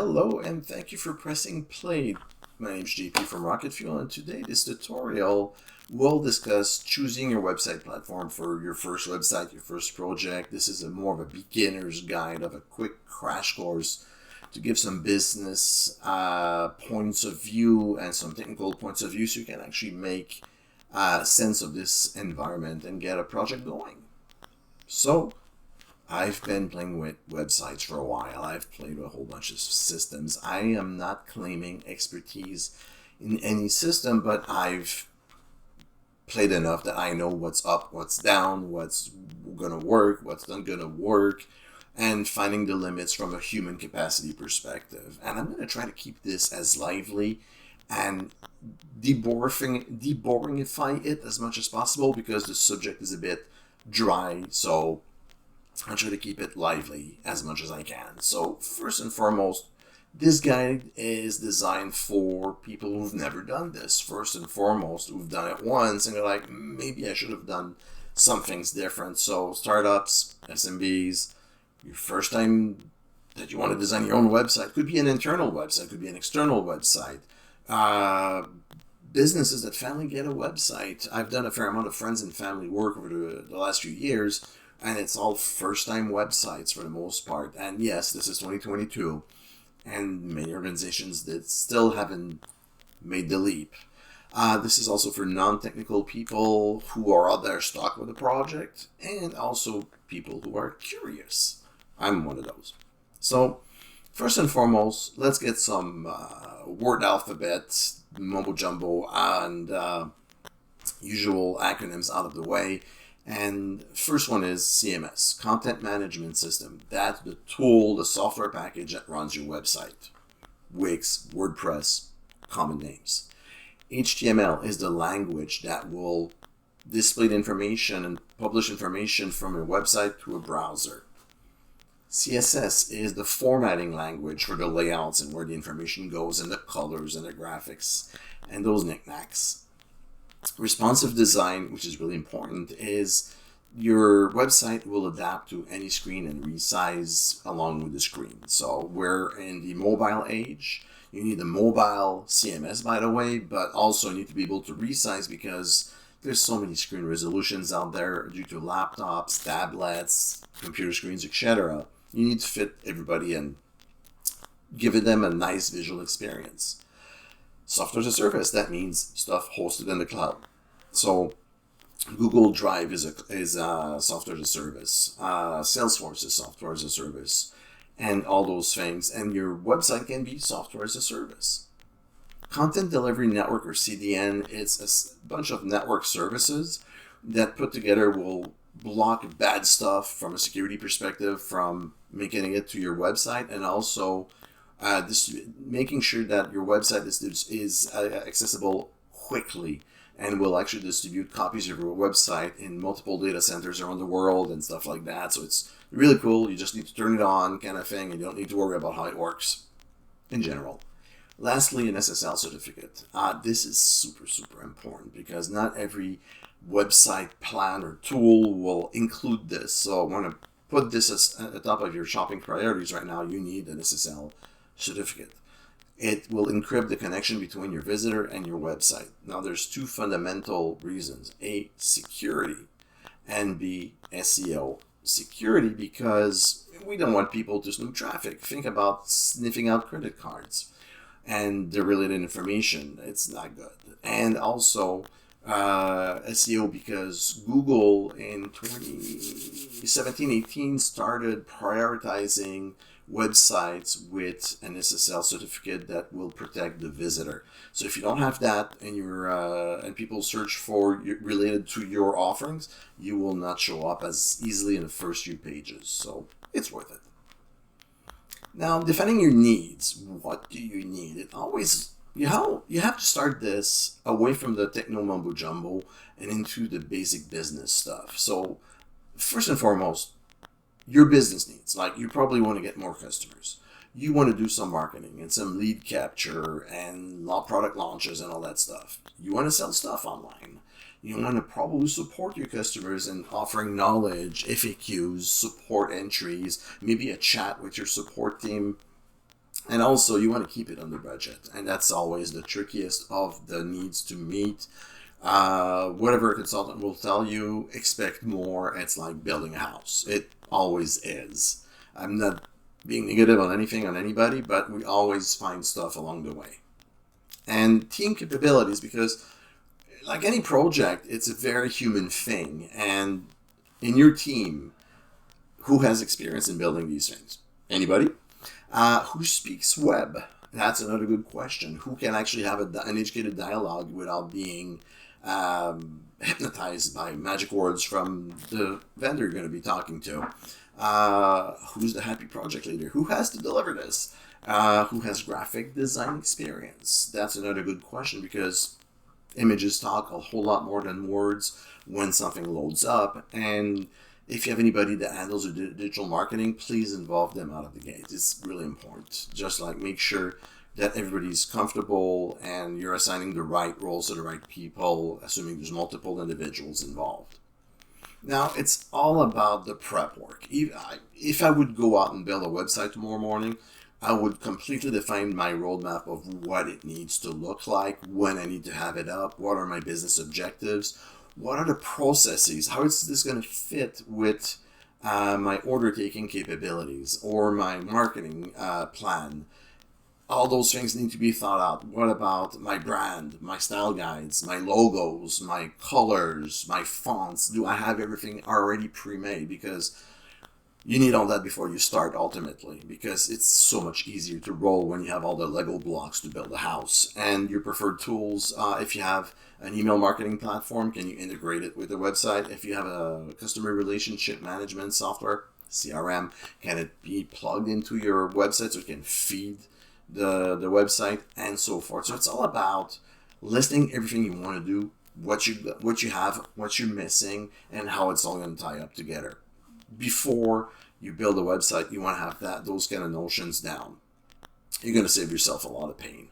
Hello and thank you for pressing play. My name is JP from Rock8fuel, and today this tutorial will discuss choosing your website platform for your first website, your first project. This is more of a beginner's guide of a quick crash course to give some business points of view and some technical points of view so you can actually make sense of this environment and get a project going. So I've been playing with websites for a while. I've played with a whole bunch of systems. I am not claiming expertise in any system, but I've played enough that I know what's up, what's down, what's going to work, what's not going to work, and finding the limits from a human capacity perspective. And I'm going to try to keep this as lively and deboringify it as much as possible because the subject is a bit dry. So I'll try to keep it lively as much as I can. So first and foremost, this guide is designed for people who've never done this. First and foremost, who've done it once and they're like, maybe I should have done some things different. So startups, SMBs, your first time that you want to design your own website, could be an internal website, could be an external website. Businesses that finally get a website. I've done a fair amount of friends and family work over the last few years, and it's all first-time websites for the most part. And yes, this is 2022, and many organizations that still haven't made the leap. This is also for non-technical people who are out there stuck with a project, and also people who are curious. I'm one of those. So, first and foremost, let's get some word alphabet, mumbo-jumbo, and usual acronyms out of the way. And first one is CMS, Content Management System. That's the tool, the software package that runs your website. Wix, WordPress, common names. HTML is the language that will display the information and publish information from your website to a browser. CSS is the formatting language for the layouts and where the information goes and the colors and the graphics and those knickknacks. Responsive design, which is really important, is your website will adapt to any screen and resize along with the screen. So we're in the mobile age. You need a mobile CMS, by the way, but also you need to be able to resize because there's so many screen resolutions out there due to laptops, tablets, computer screens, etc. You need to fit everybody and give them a nice visual experience. Software as a service, that means stuff hosted in the cloud. So Google Drive is a software as a service. Salesforce is software as a service, and all those things. And your website can be software as a service. Content Delivery Network, or CDN, is a bunch of network services that put together will block bad stuff from a security perspective from making it to your website, and also making sure that your website is accessible quickly and will actually distribute copies of your website in multiple data centers around the world and stuff like that. So it's really cool. You just need to turn it on kind of thing, and you don't need to worry about how it works in general. Lastly, an SSL certificate. This is super important because not every website plan or tool will include this. So I want to put this at the top of your shopping priorities right now. You need an SSL certificate. It will encrypt the connection between your visitor and your website. Now there's two fundamental reasons. A, security, and B, SEO. Security because we don't want people to snoop traffic. Think about sniffing out credit cards and the related information. It's not good. And also SEO because Google in 2017-18 started prioritizing websites with an SSL certificate that will protect the visitor. So if you don't have that and and people search for related to your offerings, you will not show up as easily in the first few pages. So it's worth it. Now, defining your needs. What do you need? It always you have to start this away from the techno mumbo jumbo and into the basic business stuff. So first and foremost, your business needs. Like, you probably want to get more customers. You want to do some marketing and some lead capture and product launches and all that stuff. You want to sell stuff online. You want to probably support your customers in offering knowledge, FAQs, support entries, maybe a chat with your support team And also, you want to keep it under budget, and that's always the trickiest of the needs to meet. Whatever a consultant will tell you, expect more. It's like building a house. It always is. I'm not being negative on anything on anybody, but we always find stuff along the way. And team capabilities, because like any project, it's a very human thing. And in your team, who has experience in building these things? Anybody? Who speaks web? That's another good question. Who can actually have an educated dialogue without being hypnotized by magic words from the vendor you're going to be talking to? Who's the happy project leader? Who has to deliver this? Who has graphic design experience? That's another good question, because images talk a whole lot more than words when something loads up. And if you have anybody that handles your digital marketing, please involve them out of the gate. It's really important. Just like make sure that everybody's comfortable and you're assigning the right roles to the right people, assuming there's multiple individuals involved. Now, it's all about the prep work. If I would go out and build a website tomorrow morning, I would completely define my roadmap of what it needs to look like, when I need to have it up, what are my business objectives, what are the processes, how is this going to fit with my order taking capabilities or my marketing plan. All those things need to be thought out. What about my brand, my style guides, my logos, my colors, my fonts? Do I have everything already pre-made? Because you need all that before you start, ultimately, because it's so much easier to roll when you have all the Lego blocks to build a house. And your preferred tools, if you have an email marketing platform, can you integrate it with the website? If you have a customer relationship management software, CRM, can it be plugged into your website so it can feed the website, and so forth? So it's all about listing everything you want to do, what you have, what you're missing, and how it's all going to tie up together. Before you build a website, you want to have those kind of notions down. You're going to save yourself a lot of pain.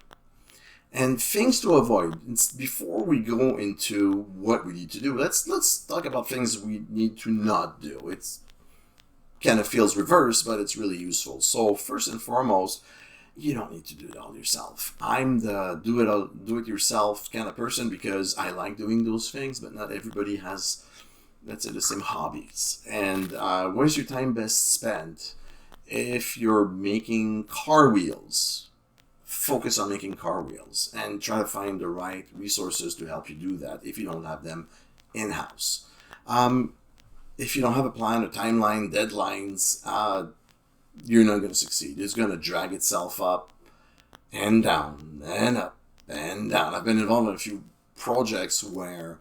And things to avoid. Before we go into what we need to do, let's talk about things we need to not do. It's kind of feels reversed, but it's really useful. So first and foremost, you don't need to do it all yourself. I'm the do it yourself kind of person because I like doing those things, but not everybody has, let's say, the same hobbies. And where's your time best spent? If you're making car wheels, focus on making car wheels and try to find the right resources to help you do that if you don't have them in-house. If you don't have a plan, a timeline, deadlines, you're not going to succeed. It's going to drag itself up and down and up and down. I've been involved in a few projects where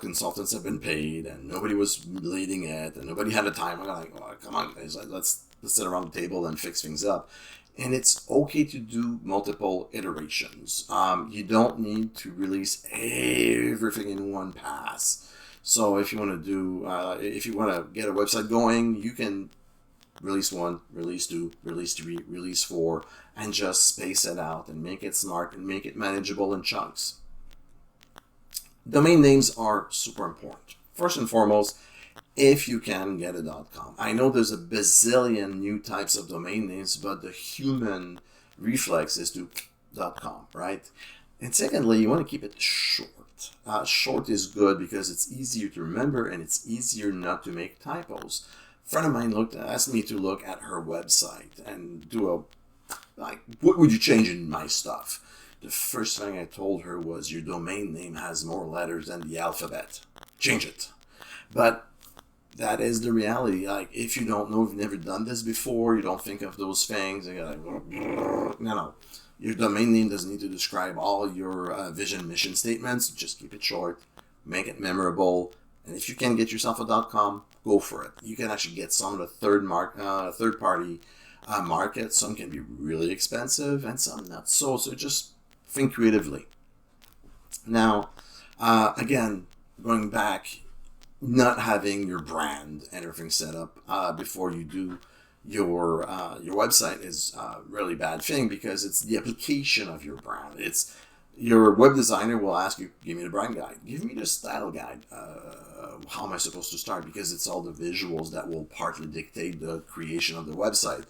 consultants have been paid and nobody was leading it and nobody had a time. I'm like, oh, come on, guys, let's sit around the table and fix things up. And it's okay to do multiple iterations. You don't need to release everything in one pass. So if you want to get a website going, you can release 1, release 2, release 3, release 4, and just space it out and make it smart and make it manageable in chunks. Domain names are super important. First and foremost, if you can get a .com. I know there's a bazillion new types of domain names, but the human reflex is to .com, right? And secondly, you want to keep it short. Short is good because it's easier to remember and it's easier not to make typos. A friend of mine asked me to look at her website and do what would you change in my stuff? The first thing I told her was, your domain name has more letters than the alphabet. Change it. But that is the reality. Like, if you don't know, if you've never done this before, you don't think of those things, and you're like, no. Your domain name doesn't need to describe all your vision, mission statements. Just keep it short, make it memorable, and if you can get yourself a .com, go for it. You can actually get some of the third-party markets. Some can be really expensive, and some not so. So just think creatively. Now, again, going back, not having your brand and everything set up before you do your website is a really bad thing, because it's the application of your brand. It's your web designer will ask you, give me the brand guide, give me the style guide. How am I supposed to start? Because it's all the visuals that will partly dictate the creation of the website.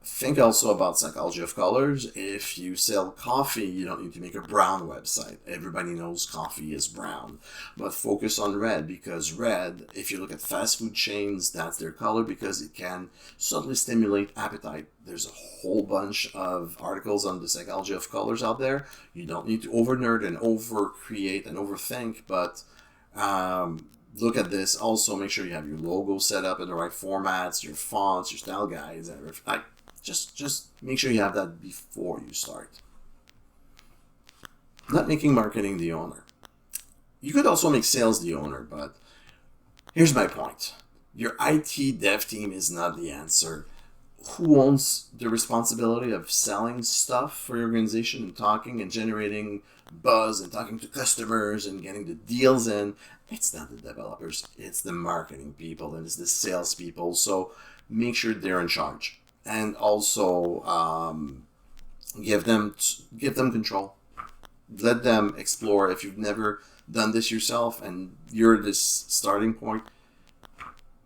Think also about psychology of colors. If you sell coffee, you don't need to make a brown website. Everybody knows coffee is brown. But focus on red, because red, if you look at fast food chains, that's their color because it can subtly stimulate appetite. There's a whole bunch of articles on the psychology of colors out there. You don't need to over-nerd and over-create and overthink, but look at this. Also, make sure you have your logo set up in the right formats, your fonts, your style guides, and everything. Just make sure you have that before you start. Not making marketing the owner. You could also make sales the owner, but here's my point. Your IT dev team is not the answer. Who owns the responsibility of selling stuff for your organization and talking and generating buzz and talking to customers and getting the deals in? It's not the developers, it's the marketing people and it's the sales people. So make sure they're in charge. And also give them control. Let them explore. If you've never done this yourself and you're this starting point,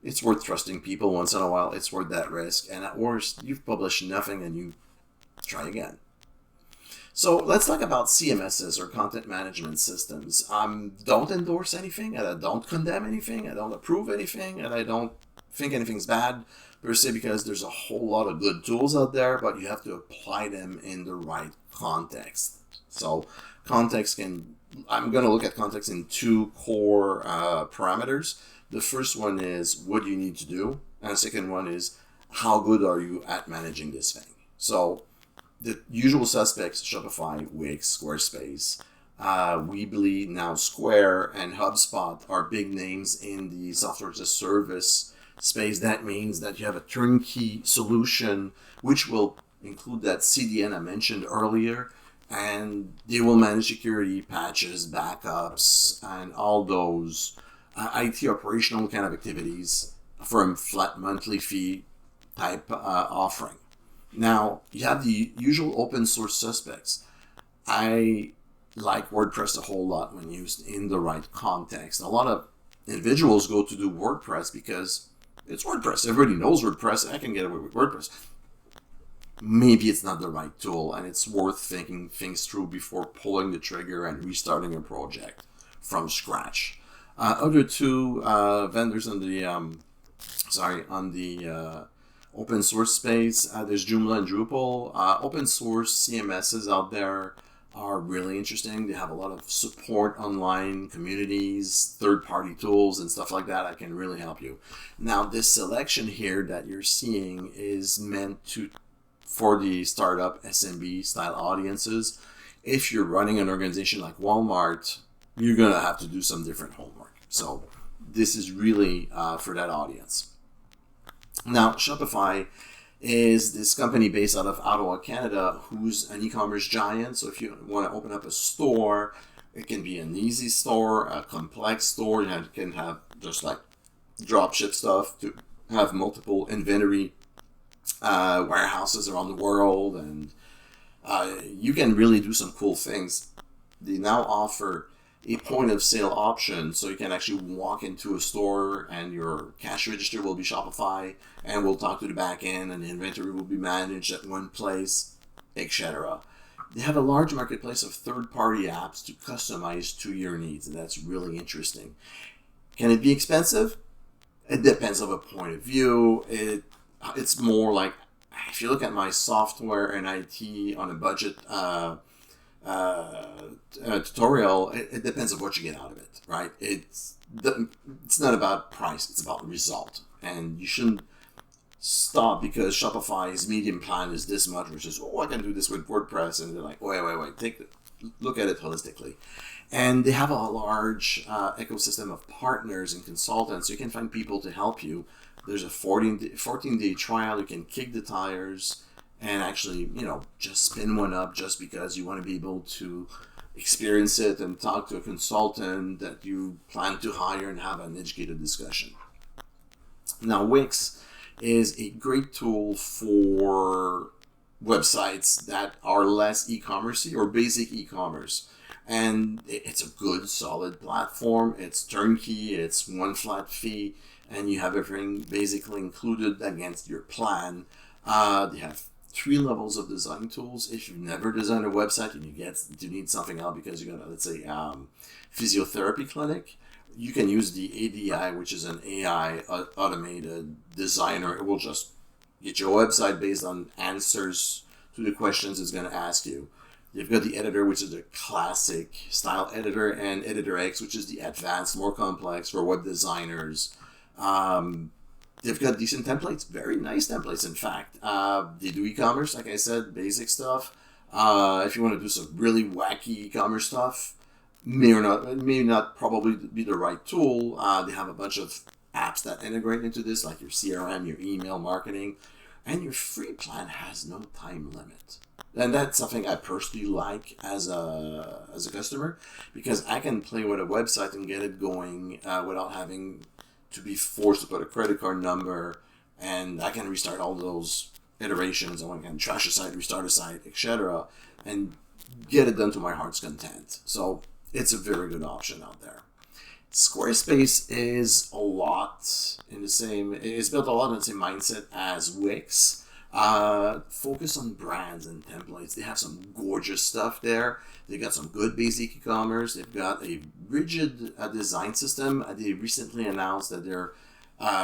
it's worth trusting people once in a while. It's worth that risk. And at worst, you've published nothing and you try again. So let's talk about CMSs or content management systems. Don't endorse anything, and I don't condemn anything, I don't approve anything, and I don't think anything's bad per se, because there's a whole lot of good tools out there, but you have to apply them in the right context. So I'm going to look at context in two core parameters. The first one is what do you need to do, and the second one is how good are you at managing this thing. So the usual suspects: Shopify, Wix, Squarespace. We believe now Square and HubSpot are big names in the software as a service space. That means that you have a turnkey solution which will include that CDN I mentioned earlier, and they will manage security, patches, backups, and all those IT operational kind of activities for a flat monthly fee type offering. Now, you have the usual open source suspects. I like WordPress a whole lot when used in the right context. A lot of individuals go to do WordPress because it's WordPress. Everybody knows WordPress. I can get away with WordPress. Maybe it's not the right tool, and it's worth thinking things through before pulling the trigger and restarting a project from scratch. Other two vendors on the open source space, there's Joomla and Drupal. Open source CMSs out there are really interesting. They have a lot of support online, communities, third-party tools, and stuff like that that can really help you. Now, this selection here that you're seeing is meant for the startup SMB style audiences. If you're running an organization like Walmart, you're going to have to do some different homework. So this is really for that audience. Now, Shopify is this company based out of Ottawa, Canada, who's an e-commerce giant. So if you want to open up a store, it can be an easy store, a complex store. You can have just like dropship stuff, to have multiple inventory warehouses around the world, and you can really do some cool things. They now offer a point of sale option, so you can actually walk into a store and your cash register will be Shopify, and we'll talk to the back end, and the inventory will be managed at one place, etc. They have a large marketplace of third-party apps to customize to your needs, and that's really interesting. Can it be expensive? It depends on a point of view. It's more like, if you look at my software and IT on a budget tutorial, it depends on what you get out of it, right? It's not about price, it's about result. And you shouldn't stop because Shopify's medium plan is this much versus, I can do this with WordPress, and they're like, wait, look at it holistically. And they have a large ecosystem of partners and consultants, so you can find people to help you. There's a 14-day trial. You can kick the tires and actually, just spin one up just because you want to be able to experience it and talk to a consultant that you plan to hire and have an educated discussion. Now, Wix is a great tool for websites that are less e-commerce-y or basic e-commerce. And it's a good, solid platform. It's turnkey. It's one flat fee. And you have everything basically included against your plan. They have 3 levels of design tools. If you've never designed a website and you need something out because you got, let's say, physiotherapy clinic, you can use the ADI, which is an AI automated designer. It will just get your website based on answers to the questions it's going to ask you. You've got the editor, which is a classic style editor, and Editor X, which is the advanced, more complex for web designers. They've got decent templates, very nice templates, in fact. They do e-commerce, like I said, basic stuff. If you want to do some really wacky e-commerce stuff, may not probably be the right tool. They have a bunch of apps that integrate into this, like your CRM, your email marketing, and your free plan has no time limit. And that's something I personally like as a customer, because I can play with a website and get it going without having to be forced to put a credit card number, and I can restart all those iterations. I can trash a site, restart a site, etc., and get it done to my heart's content. So it's a very good option out there. Squarespace is a lot in the same, it's built a lot in the same mindset as Wix. Focus on brands and templates. They have some gorgeous stuff there. They got some good basic e-commerce. They've got a rigid design system. They recently announced that they're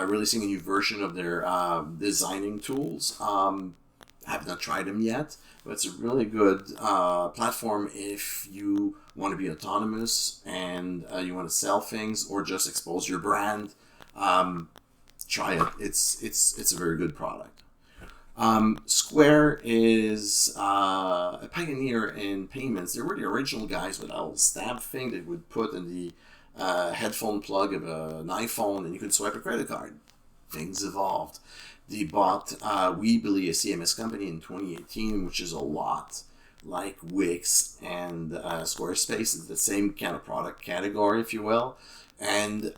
releasing a new version of their designing tools. I have not tried them yet, but it's a really good platform if you want to be autonomous and you want to sell things or just expose your brand. Try it. It's a very good product. Square is a pioneer in payments. They were the original guys with that little stab thing they would put in the headphone plug of an iPhone, and you could swipe a credit card. Things evolved. They bought Weebly, a CMS company, in 2018, which is a lot like Wix and Squarespace. It's the same kind of product category, if you will. And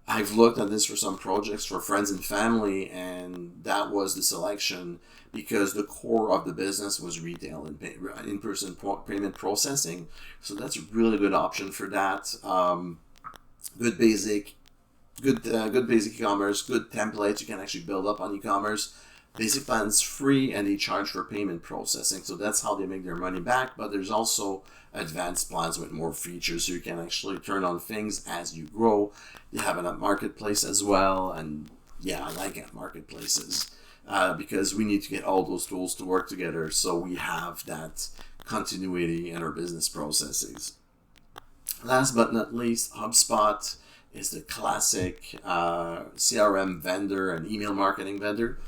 I've looked at this for some projects for friends and family, and that was the selection because the core of the business was retail and in-person payment processing. So that's a really good option for that. Good basic e-commerce, good templates you can actually build up on e-commerce. Basic plan's free, and they charge for payment processing. So that's how they make their money back. But there's also advanced plans with more features, so you can actually turn on things as you grow. They have an app marketplace as well, and yeah, I like app marketplaces because we need to get all those tools to work together, so we have that continuity in our business processes. Last but not least, HubSpot is the classic CRM vendor and email marketing vendor.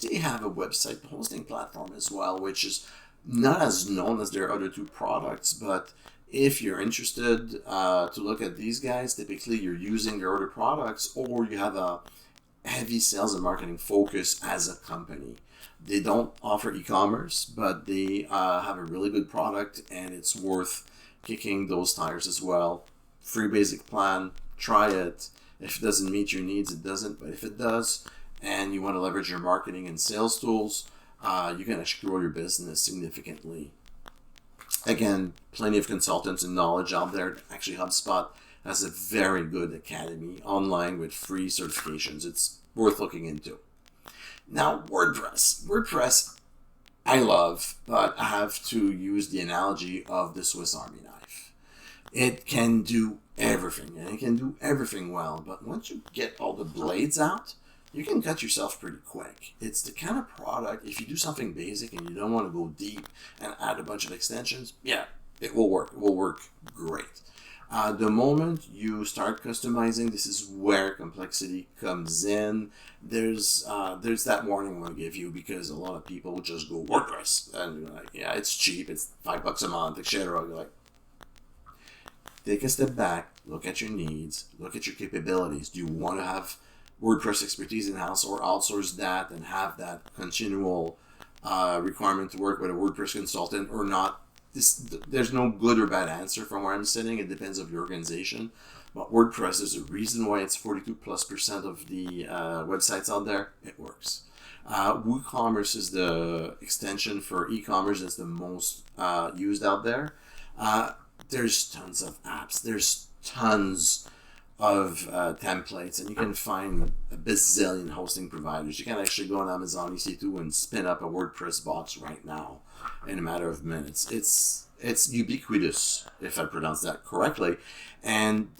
They have a website hosting platform as well, which is not as known as their other 2 products, but if you're interested to look at these guys, typically you're using their other products or you have a heavy sales and marketing focus as a company. They don't offer e-commerce, but they have a really good product, and it's worth kicking those tires as well. Free basic plan, try it. If it doesn't meet your needs, it doesn't, but if it does, and you want to leverage your marketing and sales tools, you can actually grow your business significantly. Again, plenty of consultants and knowledge out there. Actually, HubSpot has a very good academy online with free certifications. It's worth looking into. Now, WordPress. WordPress, I love, but I have to use the analogy of the Swiss Army knife. It can do everything, and it can do everything well, but once you get all the blades out, you can cut yourself pretty quick. It's the kind of product, if you do something basic and you don't want to go deep and add a bunch of extensions, yeah, it will work. It will work great. The moment you start customizing, this is where complexity comes in. There's that warning I want to give you, because a lot of people just go WordPress and you're like, yeah, it's cheap, it's $5 a month, etc. You're like, take a step back, look at your needs, look at your capabilities. Do you want to have WordPress expertise in-house or outsource that and have that continual requirement to work with a WordPress consultant or not? There's no good or bad answer from where I'm sitting. It depends on your organization. But WordPress is a reason why it's 42+% of the websites out there. It works. WooCommerce is the extension for e-commerce that's the most used out there. There's tons of apps. There's tons of templates, and you can find a bazillion hosting providers. You can actually go on Amazon EC2 and spin up a WordPress box right now in a matter of minutes. It's ubiquitous, if I pronounce that correctly, and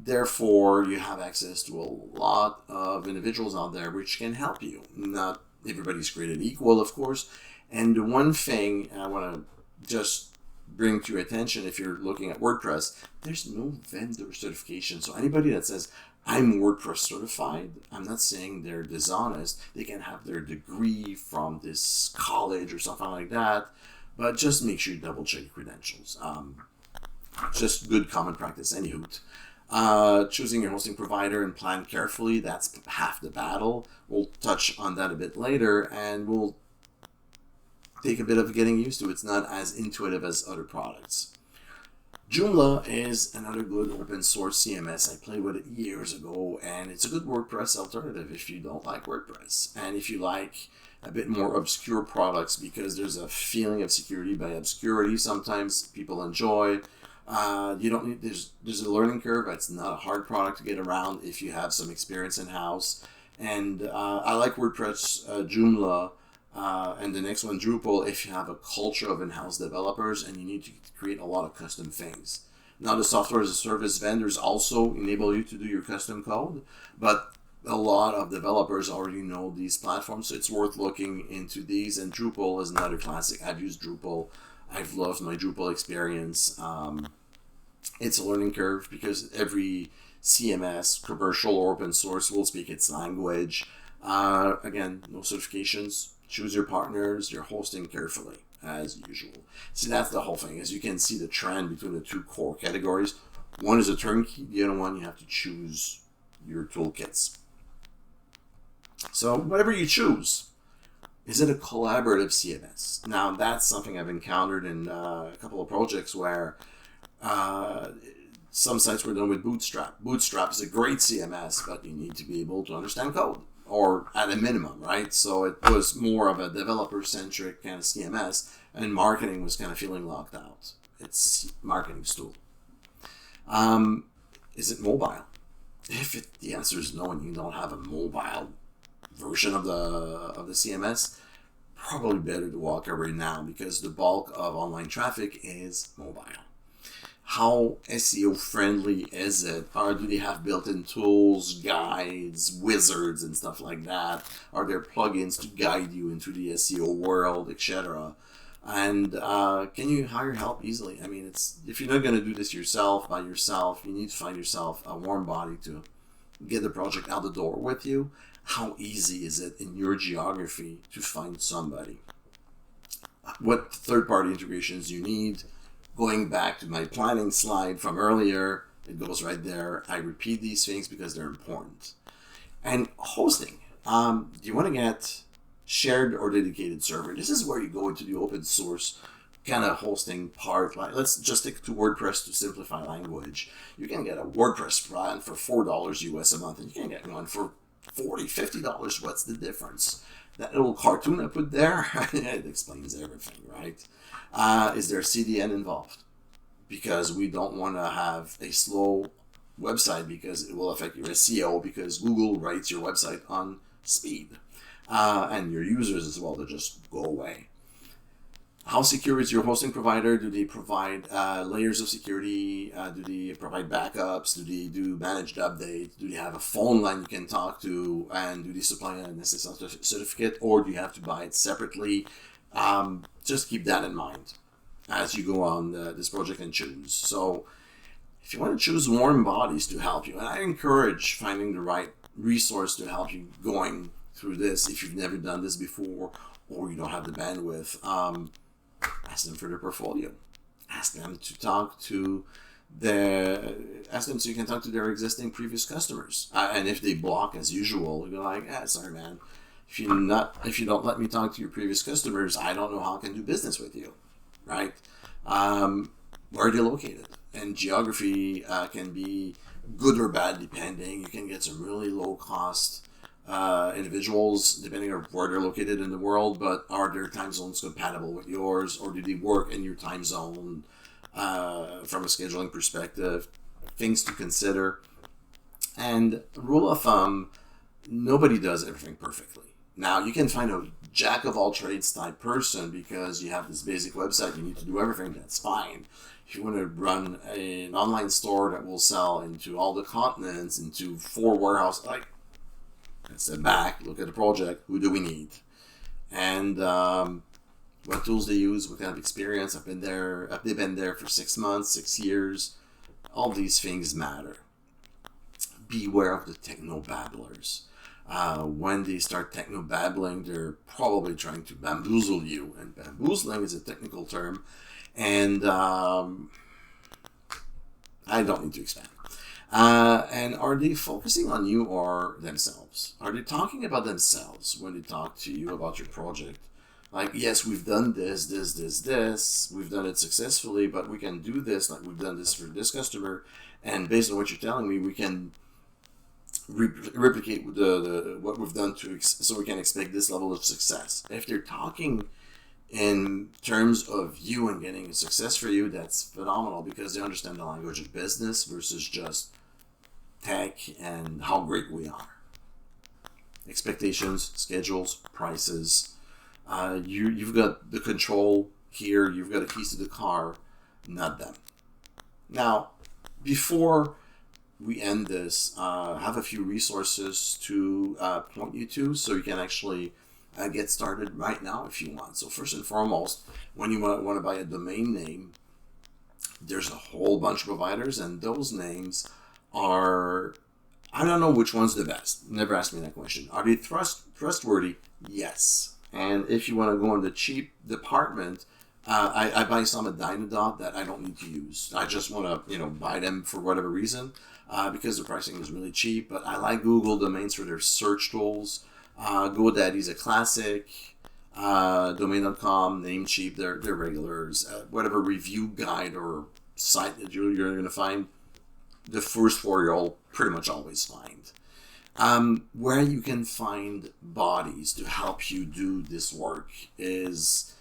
therefore you have access to a lot of individuals out there which can help you. Not everybody's created equal, of course, and the one thing I want to just bring to your attention, if you're looking at WordPress, there's no vendor certification. So anybody that says, I'm WordPress certified, I'm not saying they're dishonest. They can have their degree from this college or something like that, but just make sure you double check your credentials. Just good common practice, anywho. Choosing your hosting provider and plan carefully, that's half the battle. We'll touch on that a bit later, and we'll take a bit of getting used to. It's not as intuitive as other products. Joomla is another good open source CMS. I played with it years ago, and it's a good WordPress alternative if you don't like WordPress. And if you like a bit more obscure products, because there's a feeling of security by obscurity sometimes people enjoy. You don't need, there's a learning curve. It's not a hard product to get around if you have some experience in-house. And I like WordPress, Joomla, and the next one, Drupal, if you have a culture of in-house developers and you need to create a lot of custom things. Now, the software as a service vendors also enable you to do your custom code, but a lot of developers already know these platforms, so it's worth looking into these. And Drupal is another classic. I've used Drupal. I've loved my Drupal experience. It's a learning curve because every CMS, commercial or open source, will speak its language. Again, no certifications. Choose your partners, your hosting carefully, as usual. See, that's the whole thing. As you can see, the trend between the two core categories. One is a turnkey, the other one you have to choose your toolkits. So whatever you choose, is it a collaborative CMS? Now, that's something I've encountered in a couple of projects where some sites were done with Bootstrap. Bootstrap is a great CMS, but you need to be able to understand code, or at a minimum, right? So it was more of a developer-centric kind of CMS, and marketing was kind of feeling locked out. It's marketing's tool. Is it mobile? If the answer is no, and you don't have a mobile version of the CMS, probably better to walk away now, because the bulk of online traffic is mobile. How SEO friendly is it? Or do they have built-in tools, guides, wizards, and stuff like that? Are there plugins to guide you into the SEO world, etc.? And can you hire help easily? I mean, if you're not going to do this by yourself, you need to find yourself a warm body to get the project out the door with you. How easy is it in your geography to find somebody? What third-party integrations you need? Going back to my planning slide from earlier, it goes right there. I repeat these things because they're important. And hosting. Do you want to get shared or dedicated server? This is where you go into the open source kind of hosting part. Like, let's just stick to WordPress to simplify language. You can get a WordPress plan for $4 US a month, and you can get one for $40, $50. What's the difference? That little cartoon I put there, it explains everything, right? Is there CDN involved? Because we don't want to have a slow website, because it will affect your SEO, because Google writes your website on speed. And your users as well, to just go away. How secure is your hosting provider? Do they provide layers of security? Do they provide backups? Do they do managed updates? Do they have a phone line you can talk to? And do they supply an SSL certificate, or do you have to buy it separately? Just keep that in mind as you go on this project and choose. So if you want to choose warm bodies to help you, and I encourage finding the right resource to help you going through this if you've never done this before, or you don't have the bandwidth. Ask them for their portfolio. Ask them to talk to ask them so you can talk to their existing previous customers. And if they block as usual, you're like, sorry man, if you don't let me talk to your previous customers, I don't know how I can do business with you, right? Where are they located? And geography can be good or bad depending. You can get some really low cost individuals depending on where they're located in the world, but are their time zones compatible with yours, or do they work in your time zone from a scheduling perspective? Things to consider. And rule of thumb, nobody does everything perfectly. Now, you can find a jack of all trades type person because you have this basic website, you need to do everything, that's fine. If you want to run an online store that will sell into all the continents, into 4 warehouses, like, let's step back, look at the project, who do we need? And what tools they use, what kind of experience, have they been there for 6 months, 6 years? All these things matter. Beware of the techno-babblers. When they start techno-babbling, they're probably trying to bamboozle you. And bamboozling is a technical term. And I don't need to expand. And are they focusing on you or themselves? Are they talking about themselves when they talk to you about your project? Like, yes, we've done this. We've done it successfully, but we can do this. Like, we've done this for this customer. And based on what you're telling me, we can replicate what we've done so we can expect this level of success. If they're talking in terms of you and getting a success for you, that's phenomenal because they understand the language of business versus just tech and how great we are. Expectations, schedules, prices. You've got the control here. You've got the keys to the car, not them. Now, before we end this, have a few resources to point you to so you can actually get started right now if you want. So first and foremost, when you want to buy a domain name, there's a whole bunch of providers, and those names are, I don't know which one's the best. Never ask me that question. Are they trustworthy? Yes. And if you want to go in the cheap department, I buy some at Dynadot that I don't need to use. I just want to, buy them for whatever reason because the pricing is really cheap. But I like Google Domains for their search tools. GoDaddy's a classic. Domain.com, Namecheap, they're regulars. Whatever review guide or site that you're going to find, the first 4 you'll pretty much always find. Where you can find bodies to help you do this work is,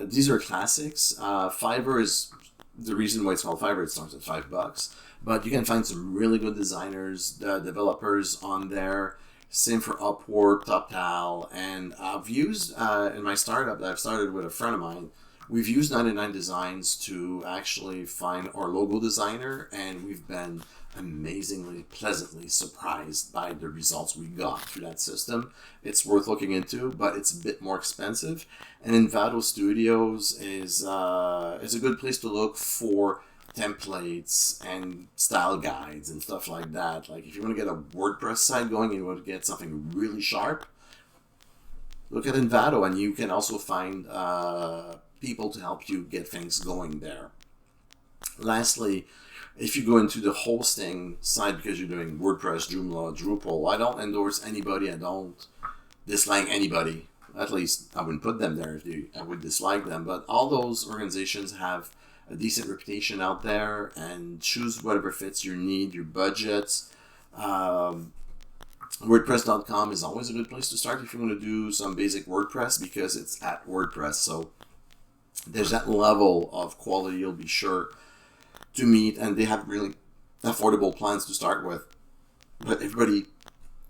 these are classics. Fiverr is the reason why it's called Fiverr. It starts at $5, but you can find some really good designers, developers on there. Same for Upwork, TopTal, and I've used, in my startup that I've started with a friend of mine, we've used 99 Designs to actually find our logo designer, and we've been amazingly, pleasantly surprised by the results we got through that system. It's worth looking into, but it's a bit more expensive. And Envato Studios is a good place to look for templates and style guides and stuff like that. Like if you want to get a WordPress site going and you want to get something really sharp, look at Envato, and you can also find people to help you get things going there. Lastly, if you go into the hosting side because you're doing WordPress, Joomla, Drupal, I don't endorse anybody. I don't dislike anybody. At least I wouldn't put them there I would dislike them. But all those organizations have a decent reputation out there, and choose whatever fits your need, your budgets. WordPress.com is always a good place to start if you want to do some basic WordPress because it's at WordPress. So there's that level of quality you'll be sure to meet, and they have really affordable plans to start with. But everybody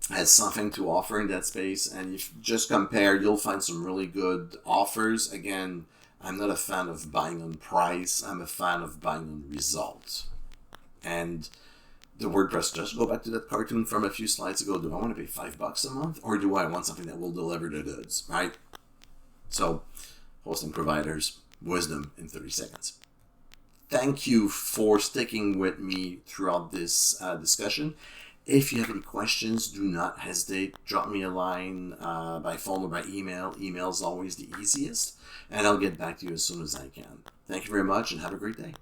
has something to offer in that space, and if you just compare, you'll find some really good offers. Again, I'm not a fan of buying on price. I'm a fan of buying on results. And the WordPress, just go back to that cartoon from a few slides ago. Do I want to pay $5 a month, or do I want something that will deliver the goods, right? So, hosting providers, wisdom in 30 seconds. Thank you for sticking with me throughout this discussion. If you have any questions, do not hesitate. Drop me a line by phone or by email. Email is always the easiest, and I'll get back to you as soon as I can. Thank you very much, and have a great day.